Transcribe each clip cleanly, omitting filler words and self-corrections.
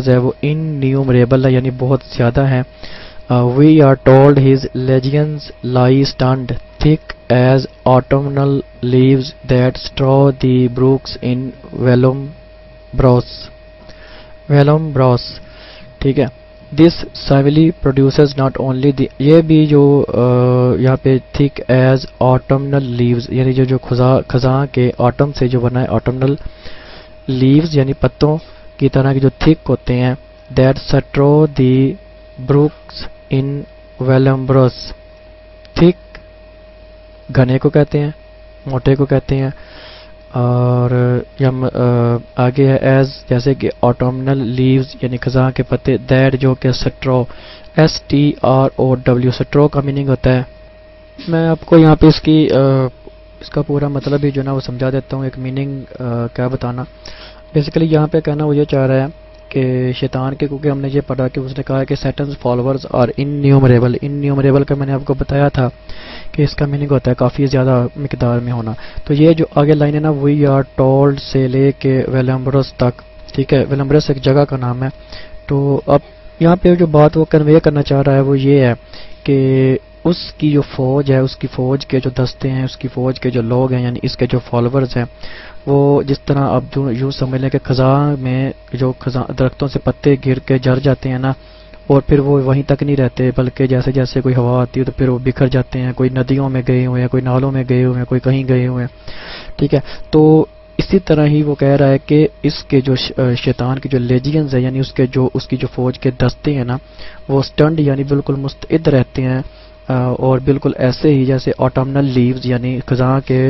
ہے وہ انیومریبل ہے یعنی بہت زیادہ ہیں. وی آر ٹولڈ ہز لیجینز لائی stunned thick as autumnal leaves that straw the brooks in vellum bros. ٹھیک ہے. This simile produces not only the یہ بھی جو یہاں پہ thick as autumnal leaves یعنی جو خزاں کے autumn سے جو بنا ہے autumnal leaves یعنی پتوں کی طرح کے جو thick ہوتے ہیں that straw the brooks in vellum bros. thick گھنے کو کہتے ہیں, موٹے کو کہتے ہیں, اور آگے ہے ایز جیسے کہ autumnal leaves یعنی خزاں کے پتے, that جو کہ straw STROW straw کا میننگ ہوتا ہے. میں آپ کو یہاں پہ اس کا پورا مطلب ہی جو نا وہ سمجھا دیتا ہوں, ایک میننگ کیا بتانا. بیسیکلی یہاں پہ کہنا وہ یہ چاہ رہا ہے کہ شیطان کے, کیونکہ ہم نے یہ پڑھا کہ اس نے کہا کہ سیٹنز فالوورز اور انیومریبل کا میں نے آپ کو بتایا تھا کہ اس کا میننگ ہوتا ہے کافی زیادہ مقدار میں ہونا. تو یہ جو آگے لائن ہے نا, وی آر ٹولڈ سے لے کے ویلمبرس تک, ٹھیک ہے, ویلمبرس ایک جگہ کا نام ہے. تو اب یہاں پہ جو بات وہ کنوے کرنا چاہ رہا ہے وہ یہ ہے کہ اس کی جو فوج ہے, اس کی فوج کے جو دستے ہیں, اس کی فوج کے جو لوگ ہیں یعنی اس کے جو فالوورز ہیں, وہ جس طرح اب یوں سمجھ لیں کہ خزاں میں جو درختوں سے پتے گر کے جھڑ جاتے ہیں نا, اور پھر وہ وہیں تک نہیں رہتے بلکہ جیسے جیسے کوئی ہوا آتی ہے تو پھر وہ بکھر جاتے ہیں, کوئی ندیوں میں گئے ہوئے ہیں, کوئی نالوں میں گئے ہوئے ہیں, کوئی کہیں گئے ہوئے ہیں. ٹھیک ہے. تو اسی طرح ہی وہ کہہ رہا ہے کہ اس کے جو شیطان کے جو لیجینز ہیں یعنی اس کی جو فوج کے دستے ہیں نا, وہ سٹنڈ یعنی بالکل مستعد رہتے ہیں, اور بالکل ایسے ہی جیسے آٹمنل لیوز یعنی خزاں کے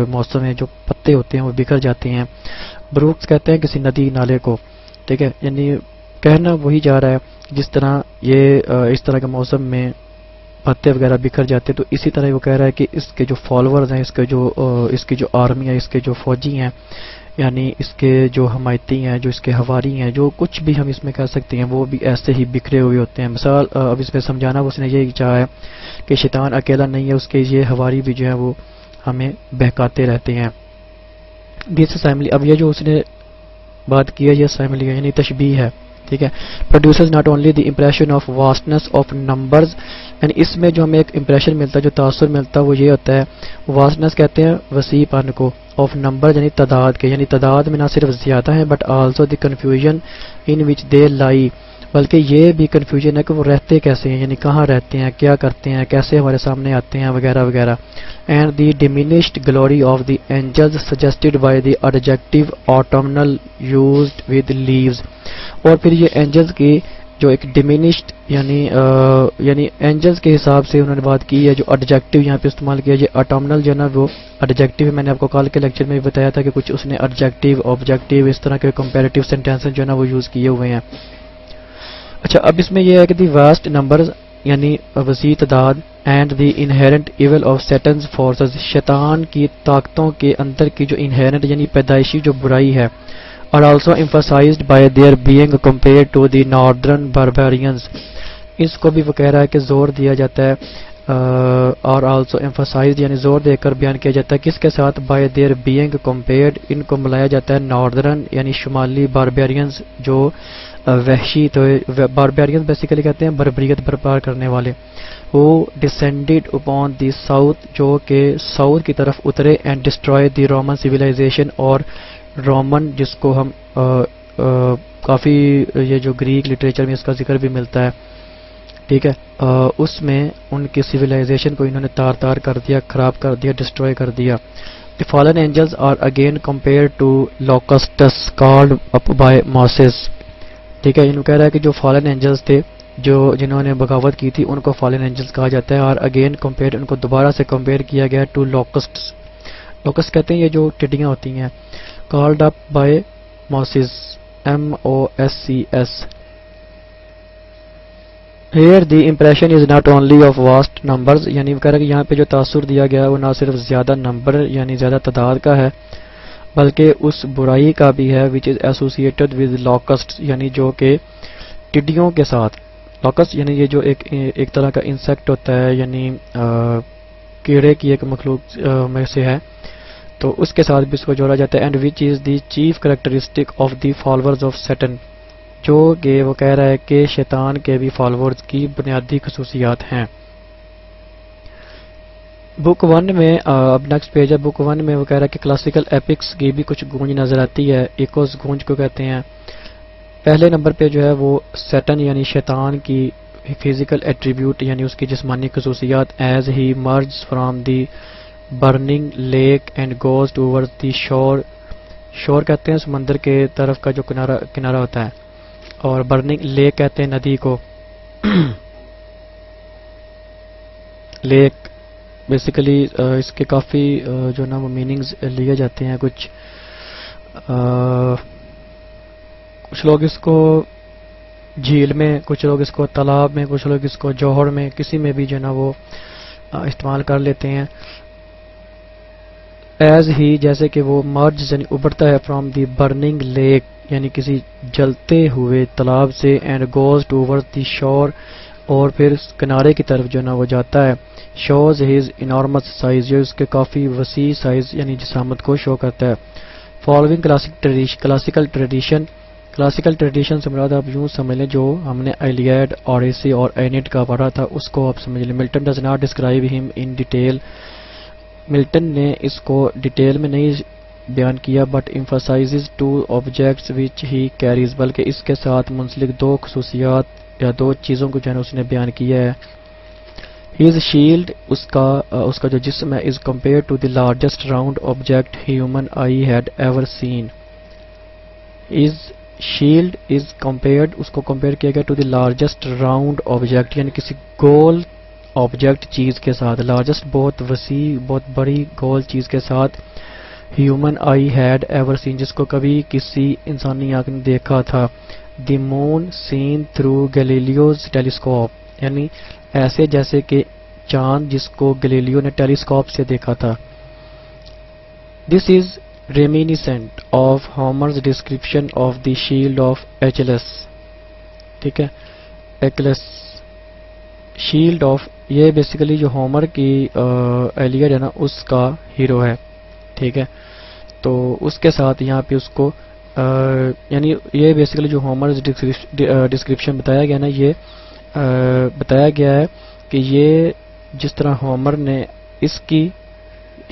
موسم میں جو پتے ہوتے ہیں وہ بکھر جاتے ہیں. بروکس کہتے ہیں کسی ندی نالے کو. ٹھیک ہے. یعنی کہنا وہی جا رہا ہے جس طرح یہ اس طرح کے موسم میں پتے وغیرہ بکھر جاتے ہیں, تو اسی طرح وہ کہہ رہا ہے کہ اس کے جو فالوورز ہیں, اس کی جو آرمی ہے, اس کے جو فوجی ہیں یعنی اس کے جو حمایتی ہیں, جو اس کے ہواری ہیں, جو کچھ بھی ہم اس میں کہہ سکتے ہیں, وہ بھی ایسے ہی بکھرے ہوئے ہوتے ہیں. مثال اب اس میں سمجھانا اس نے یہی چاہا ہے کہ شیطان اکیلا نہیں ہے, اس کے یہ ہواری بھی جو ہیں وہ ہمیں بہکاتے رہتے ہیں. دس سائملی, اب یہ جو اس نے بات کی ہے یہ سائملی یعنی تشبیہ ہے. ٹھیک ہے. Produces not only the impression of vastness of numbers, یعنی اس میں جو ہمیں ایک امپریشن ملتا ہے, جو تاثر ملتا ہے وہ یہ ہوتا ہے, واسٹنس کہتے ہیں وسیع پن کو, آف نمبر یعنی تعداد کے, یعنی تعداد میں نہ صرف زیادہ ہیں بٹ آلسو دی کنفیوژن ان وچ دے لائی, بلکہ یہ بھی کنفیوژن ہے کہ وہ رہتے کیسے ہیں, یعنی کہاں رہتے ہیں, کیا کرتے ہیں, کیسے ہمارے سامنے آتے ہیں وغیرہ وغیرہ. And the diminished glory of the angels suggested by the adjective autumnal used with leaves. اور پھر یہ اینجلز کی جو ایک ڈیمینشڈ یعنی اینجلز کے حساب سے انہوں نے بات کی ہے, جو ایڈجیکٹو یہاں پہ استعمال کیا, یہ آٹمنل جو ہے نا وہ ایڈجیکٹو ہے. میں نے آپ کو کل کے لیکچر میں بھی بتایا تھا کہ کچھ اس نے ایڈجیکٹو آبجیکٹو اس طرح کے کمپیریٹیو سینٹینسز جو ہے نا وہ یوز کیے ہوئے ہیں. اچھا, اب اس میں یہ ہے کہ دی واسٹ نمبرز یعنی وسیع تعداد, and the inherent evil of Satan's forces, شیطان کی طاقتوں کے اندر کی جو انہیرنٹ یعنی پیدائشی جو برائی ہے, اور also emphasized by their being compared to the northern barbarians, اس کو بھی وہ کہہ رہا ہے کہ زور دیا جاتا ہے, اور آلسو emphasized یعنی زور دے کر بیان کیا جاتا ہے کس کے ساتھ, by their being compared, ان کو ملایا جاتا ہے northern یعنی شمالی barbarians جو وحشی, تو barbarians بیسیکلی کہتے ہیں بربریت برپا کرنے والے, who descended upon the south جو کہ ساؤتھ کی طرف اترے, and destroyed the Roman civilization, اور رومن جس کو ہم کافی یہ جو گریک لٹریچر میں اس کا ذکر بھی ملتا ہے, ٹھیک ہے, اس میں ان کی سویلائزیشن کو انہوں نے تار تار کر دیا, خراب کر دیا, ڈسٹروائے کر دیا. The fallen angels are again compared to locusts called up by Moses. ٹھیک ہے. انہوں کہہ رہا ہے کہ جو فالن اینجلز تھے جنہوں نے بغاوت کی تھی ان کو فالن اینجلز کہا جاتا ہے, اور اگین کمپیئر ان کو دوبارہ سے کمپیئر کیا گیا ٹو لوکسٹس. لوکسٹ کہتے ہیں یہ جو ٹڈیاں ہوتی ہیں, called up by Moses, MOSCS. Here the impression is not only of vast numbers, یعنی وہ کہہ رہا ہے کہ یہاں پہ جو تاثر دیا گیا ہے وہ نہ صرف زیادہ نمبر یعنی زیادہ تعداد کا ہے بلکہ اس برائی کا بھی ہے which is associated with locusts, یعنی جو کہ ٹڈیوں کے ساتھ. locust یعنی یہ جو ایک طرح کا انسیکٹ ہوتا ہے, یعنی کیڑے کی ایک مخلوق میں سے ہے, تو اس کے ساتھ بھی اس کو جوڑا جاتا ہے. And which is the chief characteristic of the followers of Satan, جو کہ وہ کہہ رہا ہے کہ شیطان کے بھی فالوورز کی بنیادی خصوصیات ہیں۔ بک 1 میں اب نیکسٹ پیج ہے، بک 1 میں وہ کہہ رہا ہے کہ کلاسیکل ایپکس کی بھی کچھ گونج نظر آتی ہے، ایکوز گونج کو کہتے ہیں۔ پہلے نمبر پہ جو ہے وہ سیٹن یعنی شیطان کی فزیکل ایٹریبیوٹ یعنی اس کی جسمانی خصوصیات، as he merges from the burning lake and goes toward the shore, shore کہتے ہیں سمندر کے طرف کا جو کنارہ ہوتا ہے، اور برننگ لیک کہتے ہیں ندی کو لیک بیسیکلی اس کے کافی جو نا وہ میننگز لیے جاتے ہیں، کچھ لوگ اس کو جھیل میں، کچھ لوگ اس کو تالاب میں، کچھ لوگ اس کو جوہر میں، کسی میں بھی جو نا وہ استعمال کر لیتے ہیں۔ ایز ہی جیسے کہ وہ مرج یعنی ابھرتا ہے فرام دی برننگ لیک یعنی کسی جلتے ہوئے تالاب سے، اینڈ گوز ٹوورڈ دی شور اور پھر کنارے کی طرف جو نا وہ جاتا ہے، شوز ہز انارمس سائز یہ اس کے کافی وسیع سائز یعنی جسامت کو شو کرتا ہے۔ Following classical tradition, classical tradition سے مراد آپ یوں سمجھ لیں جو ہم نے ایلیاڈ، اوڈیسی اور اینیٹ کا پڑھا تھا اس کو آپ سمجھ لیں۔ ملٹن ڈز ناٹ ڈسکرائب ہم ان ڈیٹیل، ملٹن نے اس کو ڈیٹیل میں نہیں بیان کیا، but emphasizes two objects which he carries، بلکہ اس کے ساتھ منسلک دو خصوصیات یا دو چیزوں کو جو ہے اس نے بیان کیا ہے۔ his shield اس کا جو جسم ہے is compared to the largest round object human eye had ever seen۔ his shield is compared اس کو compare کیا گیا to the largest round object یعنی کسی گول آبجیکٹ چیز کے ساتھ، لارجسٹ بہت وسیع بہت بڑی گول چیز کے ساتھ، human I had ever seen جس کو کبھی کسی انسانی آنکھ نے دیکھا تھا، دی مون سین تھرو گیلیلیوز ٹیلیسکوپ یعنی ایسے جیسے کہ چاند جس کو گلیلیو نے ٹیلیسکوپ سے دیکھا تھا۔ This is reminiscent of Homer's description of the shield of Achilles, ٹھیک ہے، ایکلس شیلڈ آف یہ بیسیکلی جو ہومر کی ایلیڈ ہے نا اس کا ہیرو ہے، ٹھیک ہے، تو اس کے ساتھ یہاں پہ اس کو یعنی یہ بیسیکلی جو ہومر ڈسکرپشن بتایا گیا نا یہ بتایا گیا ہے کہ یہ جس طرح ہومر نے اس کی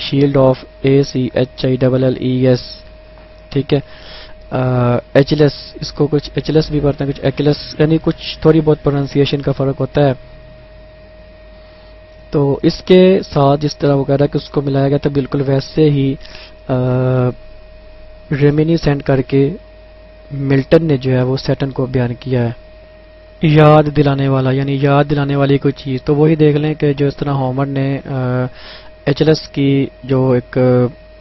شیلڈ آف ACHILLES، ٹھیک ہے، ایچلس اس کو کچھ ایچلس بھی پڑھتے ہیں کچھ ایکلس یعنی کچھ تھوڑی بہت پروننسیشن کا فرق ہوتا ہے، تو اس کے ساتھ جس طرح وہ کہہ رہا ہے کہ اس کو ملایا گیا تھا بالکل ویسے ہی ریمینیسنٹ کر کے ملٹن نے جو ہے وہ سیٹن کو بیان کیا ہے، یاد دلانے والا یعنی یاد دلانے والی کوئی چیز، تو وہی دیکھ لیں کہ جو اس طرح ہومر نے ایچلس کی جو ایک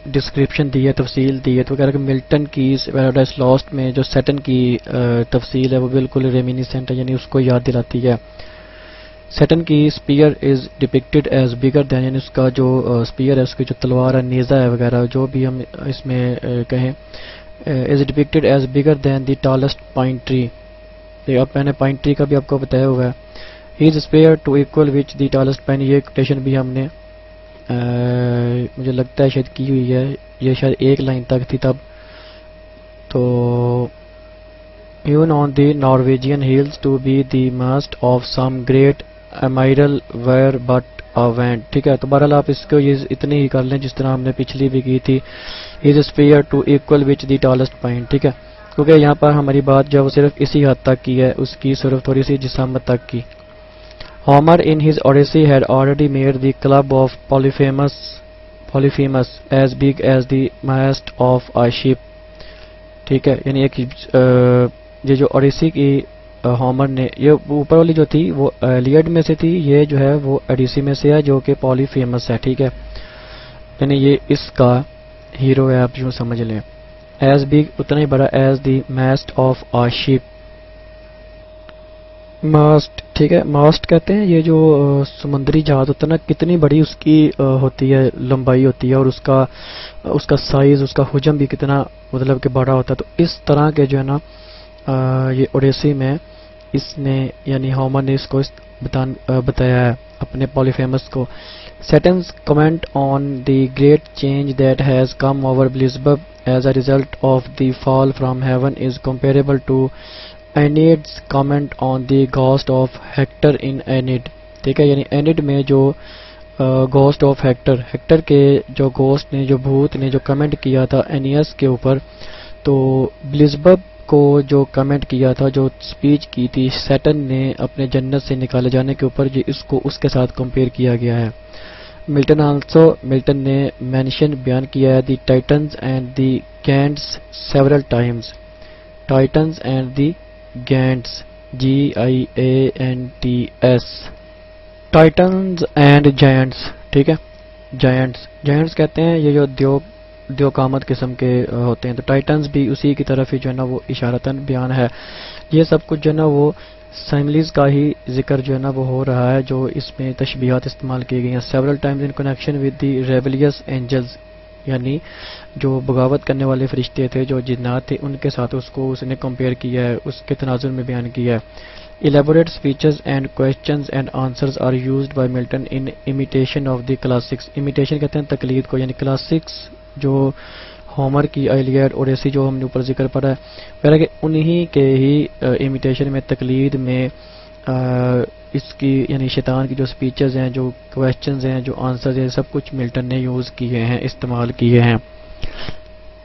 ڈسکرپشن دی ہے تفصیل دی ہے، تو کہہ رہا ہے کہ ملٹن کی پیراڈائز لاسٹ میں جو سیٹن کی تفصیل ہے وہ بالکل ریمینیسنٹ ہے یعنی اس کو یاد دلاتی ہے۔ سیٹن کی اسپیئر از ڈپکٹڈ ایز بگر دین یعنی اس کا جو اسپیئر ہے اس کی جو تلوار ہے نیزہ ہے وغیرہ جو بھی ہم اس میں کہیں، از ڈپکٹڈ ایز بگر دین دی ٹالسٹ پائن ٹری، اب میں نے پائن ٹری کا بھی آپ کو بتایا ہوا ہے، he is spear to equal which the tallest pine, یہ کوٹیشن بھی ہم نے مجھے لگتا ہے شاید کی ہوئی ہے، یہ شاید ایک لائن تک تھی تب، تو even on the Norwegian hills to be the mast of some great amiral were but a vent، ٹھیک ہے، تو بہرحال آپ اس کو یہ اتنی ہی کر لیں جس طرح ہم نے پچھلی بھی کی تھی، is a spear to equal which the tallest pine، ٹھیک ہے، کیونکہ یہاں پر ہماری بات جو ہے وہ صرف اسی حد تک کی ہے، اس کی صرف تھوڑی سی جسامت تک کی۔ Homer in his Odyssey had already made the club of Polyphemus as big as the mast of a ship، ٹھیک ہے، یعنی ایک یہ جو اوڈیسی کی ہومر نے یہ اوپر والی جو تھی وہ ایلیڈ میں سے تھی، یہ جو ہے وہ اوڈیسی میں سے ہے جو کہ پولی فیمس ہے، ٹھیک ہے، یعنی یہ اس کا ہیرو ہے آپ یوں سمجھ لیں، ایز بگ اتنا ہی بڑا as the mast of a ship, mast, ٹھیک ہے، ماسٹ کہتے ہیں یہ جو سمندری جہاز ہوتا ہے نا کتنی بڑی اس کی ہوتی ہے لمبائی ہوتی ہے اور اس کا سائز اس کا حجم بھی کتنا مطلب کہ بڑا ہوتا ہے، تو اس طرح کے جو ہے نا یہ اوڈیسی میں اس نے یعنی ہومر نے اس کو بتایا ہے اپنے پولیفیمس کو۔ Satan's comment on the great change that has come over Beelzebub as a result of the fall from heaven is comparable to Aeneid's comment on the ghost of Hector in Aeneid. ٹھیک ہے، یعنی and میں جو ghost of hectare کے جو ghost نے، جو بھوت نے جو کمنٹ کیا تھا اینیس کے اوپر، تو بلیزبب کو جو کمنٹ کیا تھا، جو سپیچ کی تھی سیٹن نے اپنے جنت سے نکالے جانے کے اوپر، یہ اس کو اس کے ساتھ کمپیئر کیا گیا ہے. ملٹن نے مینشن بیان کیا ہے the Titans and the giants several times. Titans and the giants GIANTS. Titans and giants. ٹھیک ہے، جائنٹس کہتے ہیں یہ جو دیو قامت قسم کے ہوتے ہیں، تو ٹائٹنز بھی اسی کی طرف ہی جو ہے نا وہ اشارتاً بیان ہے. یہ سب کچھ جو ہے نا وہ سائملیز کا ہی ذکر جو ہے نا وہ ہو رہا ہے، جو اس میں تشبیہات استعمال کی گئی ہیں. Several times in connection with the rebellious angels, یعنی جو بغاوت کرنے والے فرشتے تھے، جو جنات تھے، ان کے ساتھ اس نے کمپیئر کیا ہے، اس کے تناظر میں بیان کیا ہے. Elaborate speeches and questions and answers are used by Milton in imitation of the classics. Imitation کہتے ہیں تقلید کو، یعنی کلاسکس جو ہومر کی ایلیاڈ اوڈیسی جو ہم نے اوپر ذکر پڑا ہے، پہلے کہ انہی کے ہی امیٹیشن میں، تقلید میں اس کی یعنی شیطان کی جو سپیچز ہیں، جو کویسچنز ہیں، جو آنسرز ہیں، سب کچھ ملٹن نے یوز کیے ہیں، استعمال کیے ہیں.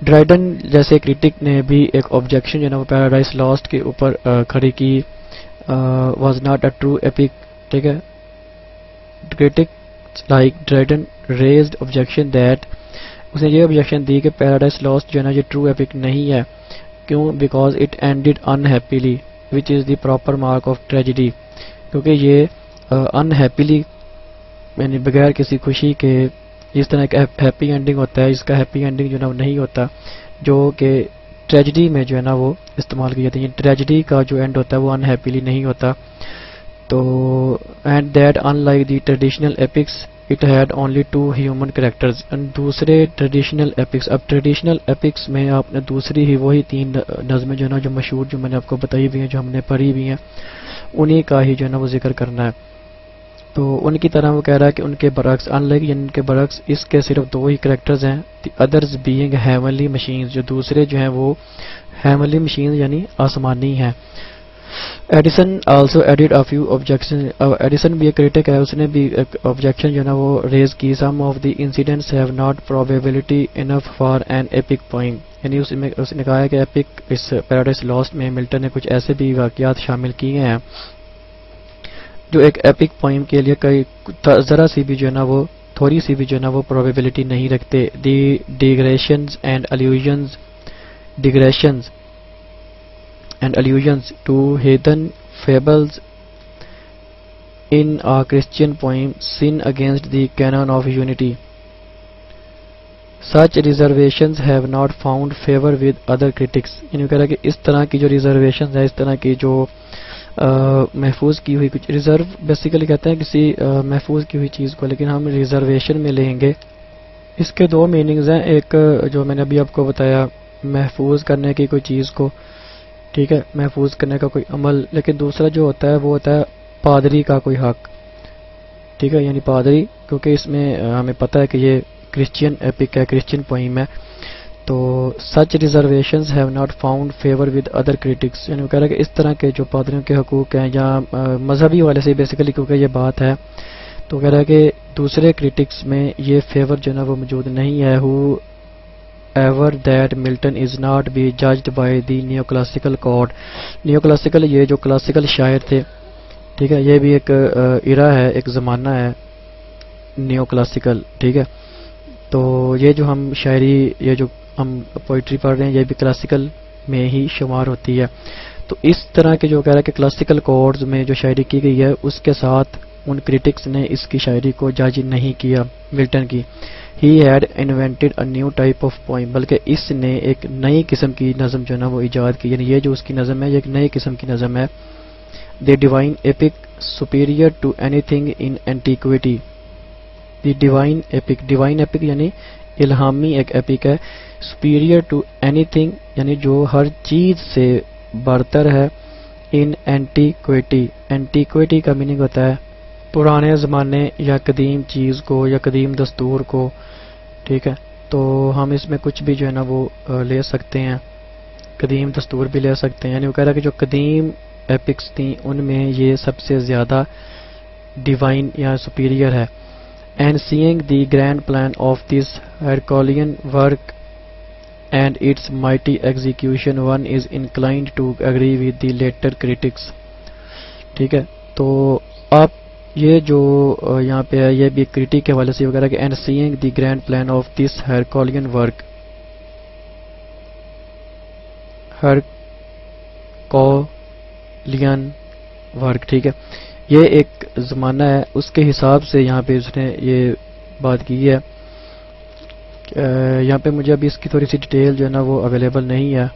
ڈرائیڈن جیسے کریٹک نے بھی ایک آبجیکشن جو ہے نا وہ پیراڈائز لاسٹ کے اوپر کھڑی کی. was not a true epic. ٹھیک ہے، critics like Dryden raised objection that اس نے یہ objection دی کہ Paradise Lost جو ہے نا یہ true epic نہیں ہے. کیوں؟ because it ended unhappily which is the proper mark of tragedy. کیونکہ یہ unhappily یعنی بغیر کسی خوشی کے، اس طرح کا ہیپی اینڈنگ ہوتا ہے، اس کا ہیپی اینڈنگ جو ہے نا نہیں ہوتا، جو کہ ٹریجڈی میں جو ہے نا وہ استعمال کی جاتی ہے. ٹریجڈی کا جو اینڈ ہوتا ہے وہ انہیپیلی نہیں ہوتا. تو and that in like the traditional apex it had only 2 human characters. دوسرے ٹریڈیشنل ایپکس، اب ٹریڈیشنل ایپکس میں آپ نے دوسری ہی وہی 3 نظمیں جو ہے نا جو مشہور، جو میں نے آپ کو بتائی بھی ہیں، جو ہم نے پڑھی بھی ہیں، انہی کا ہی جو ہے نا وہ ذکر کرنا ہے. تو ان کی طرح وہ کہہ رہا ہے کہ ان کے برعکس، ان لائک یعنی ان کے برعکس اس کے صرف 2 ہی کریکٹرز ہیں. The others being heavenly machines, جو دوسرے جو ہیں وہ ہیونلی مشینز یعنی آسمانی ہیں. Addison also added a few objection. Addison بھی ایک کریٹک ہے، اس نے بھی ایک آبجیکشن جو ہے نا وہ ریز کی. Some of the incidents have not probability enough for an epic poem. یعنی اس نے کہا ہے کہ ایپک اس پیراڈائز لاسٹ میں ملٹن نے کچھ ایسے بھی واقعات شامل کیے ہیں جو ایک ایپک پوئم کے لیے کئی ذرا سی بھی جو ہے نا وہ تھوڑی سی بھی جو ہے نا وہ پروبیبلٹی نہیں رکھتے. دی ڈیگریشنز and allusions to heathen fables in a Christian poem sin against the canon of unity. Such reservations have not found favor with other critics. یعنی کہہ رہا ہے کہ اس طرح کی جو ریزرویشنز ہیں، اس طرح کی جو محفوظ کی ہوئی کچھ ریزرو بیسیکلی کہتے ہیں کسی محفوظ کی ہوئی چیز کو، لیکن ہم ریزرویشن میں لیں گے. اس کے 2 میننگز ہیں. ایک جو میں نے ابھی آپ کو بتایا، محفوظ کرنے کی کوئی چیز کو، ٹھیک ہے، محفوظ کرنے کا کوئی عمل. لیکن دوسرا جو ہوتا ہے وہ ہوتا ہے پادری کا کوئی حق. ٹھیک ہے، یعنی پادری، کیونکہ اس میں ہمیں پتہ ہے کہ یہ کرسچین ایپک ہے، کرسچین پوئم ہے. تو such reservations have not found favour with other critics. یعنی وہ کہہ رہا ہے کہ اس طرح کے جو پادریوں کے حقوق ہیں، یا مذہبی والے سے بیسیکلی کیونکہ یہ بات ہے، تو کہہ رہا ہے کہ دوسرے کریٹکس میں یہ فیور جو ہے نا وہ موجود نہیں ہے. However that Milton is not be judged by the neoclassical code. Neoclassical یہ جو کلاسیکل شاعر تھے، ٹھیک ہے، یہ بھی ایک ایرا ہے، ایک زمانہ ہے نیو کلاسیکل. ٹھیک ہے، تو یہ جو ہم شاعری، یہ جو ہم پوئٹری پڑھ رہے ہیں، یہ بھی کلاسیکل میں ہی شمار ہوتی ہے. تو اس طرح کے جو کہہ رہا ہے کہ کلاسیکل کوڈز میں جو شاعری کی گئی ہے، اس کے ساتھ ان کریٹکس نے اس کی شاعری کو جج نہیں کیا ملٹن کی. He had invented a new type of poem. بلکہ اس نے ایک نئی قسم کی نظم جو ہے نا وہ ایجاد کی. یعنی یہ جو اس کی نظم ہے، یہ ایک نئی قسم کی نظم ہے. The divine epic superior to anything in antiquity. The divine epic یعنی الہامی ایک ایپک ہے. superior to anything یعنی جو ہر چیز سے برتر ہے. in antiquity کا میننگ ہوتا ہے پرانے زمانے یا قدیم چیز کو یا قدیم دستور کو. ٹھیک ہے، تو ہم اس میں کچھ بھی جو ہے نا وہ لے سکتے ہیں. قدیم دستور بھی لے سکتے ہیں. یعنی وہ کہہ رہا ہے کہ جو قدیم ایپکس تھیں ان میں یہ سب سے زیادہ ڈیوائن یا سپیریئر ہے. And seeing the grand plan of this Herculean work and its mighty execution one is inclined to agree with the latter critics. ٹھیک ہے, تو آپ یہ جو یہاں پہ ہے یہ بھی کریٹک کے حوالے سے وغیرہ کہ and seeing the grand plan of this Herculean work Herculean work. ٹھیک ہے, یہ ایک زمانہ ہے, اس کے حساب سے یہاں پہ اس نے یہ بات کی ہے. یہاں پہ مجھے ابھی اس کی تھوڑی سی ڈیٹیل جو ہے نا وہ اویلیبل نہیں ہے,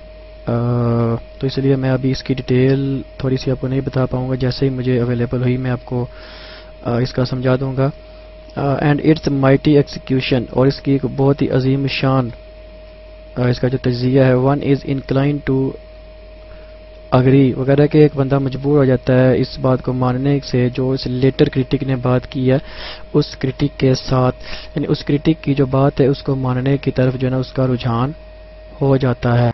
تو اس لیے میں ابھی اس کی ڈیٹیل تھوڑی سی آپ کو نہیں بتا پاؤں گا. جیسے ہی مجھے اویلیبل ہوئی میں آپ کو اس کا سمجھا دوں گا. اینڈ اٹس مائٹی ایکسیکیوشن, اور اس کی ایک بہت ہی عظیم شان اس کا جو تجزیہ ہے. One is inclined to agree وغیرہ کہ ایک بندہ مجبور ہو جاتا ہے اس بات کو ماننے سے جو اس لیٹر کریٹک نے بات کی ہے اس کریٹک کے ساتھ, یعنی اس کریٹک کی جو بات ہے اس کو ماننے کی طرف جو ہے نا اس کا رجحان ہو جاتا ہے.